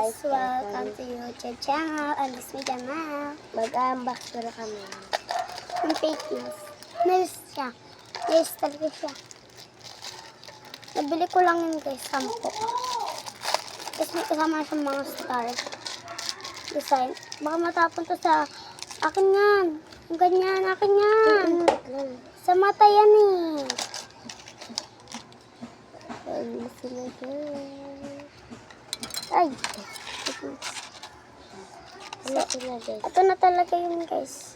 guys, welcome to YouTube channel. Alis mi Jamal. Mag-unbox na kami. Yung fake news. Nails siya. Nails talaga siya. Nabili ko lang yun guys, 10. Tapos may kasama siyang mga star design. Baka matapon to sa akin yan. Yung ganyan, akin yan. Sa mata yan eh. Ay. Ito na talaga yun guys.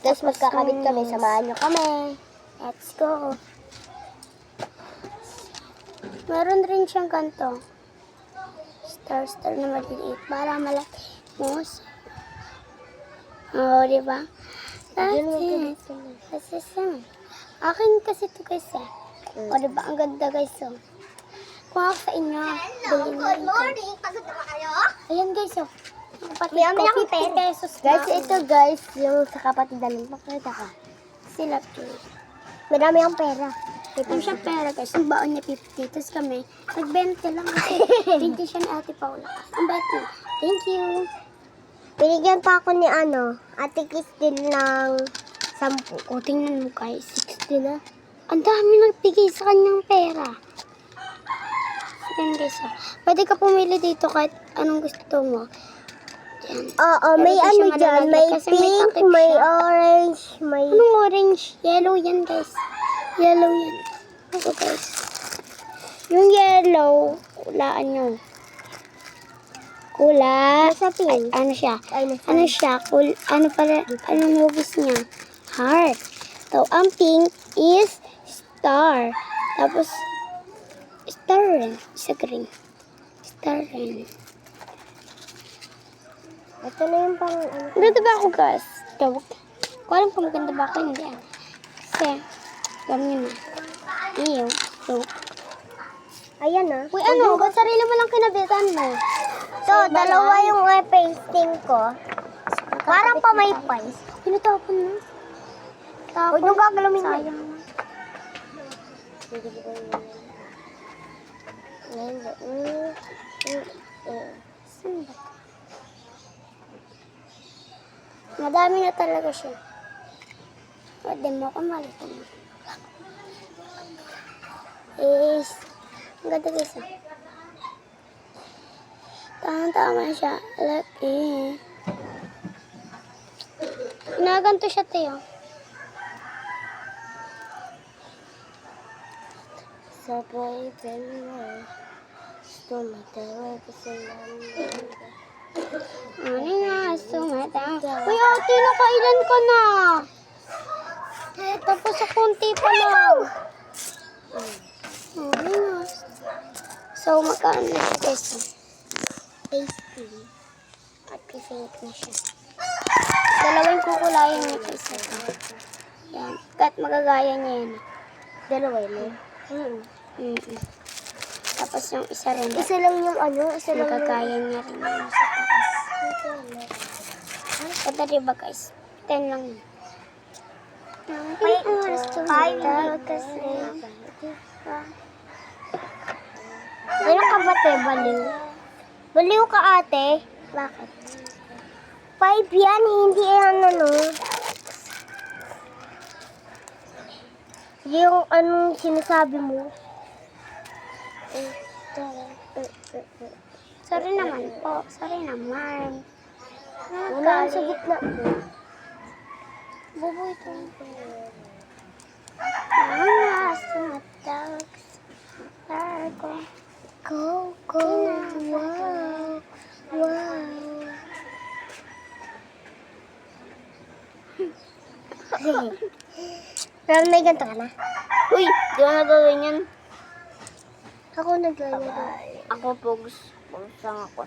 Tapos magkakabit kami, samahan nyo kami. Let's go. Meron rin siyang ganito. Star na maliliit. Para malaki mo. Oo, diba? That's it. Akin kasi ito guys eh. O diba? Ang ganda guys oh. Kung ako sa inyo, bilhin mo rin ito. Pagod na kayo? Ayan guys oh. Kapatid May ko, akong 50 pesos Guys, na. ito guys, yung sa kapatid namin. Pakita ka. Sila too. Madami ang pera. Yung siya pera guys, yung baon niya 50. Tapos kami, nag-20 lang kasi 20 siya ni Ate Paula. Ang bait niya. Thank you. Binigyan pa ako ni Ate Christine ng 10. O, tingnan mo guys. 60 na. Ang dami nagbigay sa kanyang pera. Yan guys ah. Pwede ka pumili dito kahit anong gusto mo. Yan. Oo, Pero may di siya ano dyan. malalagay May kasi may pink, takip may siya. orange, may... Anong orange? Yellow yan guys. Yellow yan. Ako guys. Yung yellow, kulaan nyo. Kula. Nasa pink. Ay, ano siya? Ay, nasa Ano siya? Ano pala? Anong hugis niya? Heart. So, ang pink is star. Tapos, star rin. Isa green. Star rin. Ito na yung pang ano. Maganda ba ako guys? Joke. Kung alam kung maganda ba ako, hindi ah. Kasi, alam nyo na. Iyo. Joke. Ayan na. Uy, ano? Ba't sarili mo lang kinabitan mo? So, dalawa yung pasting ko. Parang pamaypay. Pinatapon mo. Huwag nung gagalamin mo. Sayang mo. Saan ba? Madami na talaga siya. Pwede mo ako malito mo. Is, ang ganda guys ah. Tama siya. Laki. Inaganto siya tayo. Sabay pala. Tumatawag ko sa lamang. Ano nga, sumatang. Uy, ate, nakailan ka na? Tapos sa kunti pa lang. Ano nga. So, magkano na siya peso? Pasting. At i-fake na siya. Dalawang kukulayan niya isa ito. Yan. Kahit magagaya niya yan. Dalawa yun. Tapos yung isa rin. Isa lang yung isa lang yung... Magagaya niya rin yung sa taas. Ito diba guys? 10 lang yun. May oras to kasi. Ano ka ba, te? Baliw? Baliw ka, ate? Bakit? 5 yan, hindi yan Yung anong sinasabi mo? Sorry naman po. Sorry naman. Wala sa gitna. Bubo ito. Mga sumatawag sa ko. Go, go, wow, wow. Pero may ganito ka na? Uy, di ko na gawin yan. Ako naglalaro. Ako, Pogs. Pogs lang ako.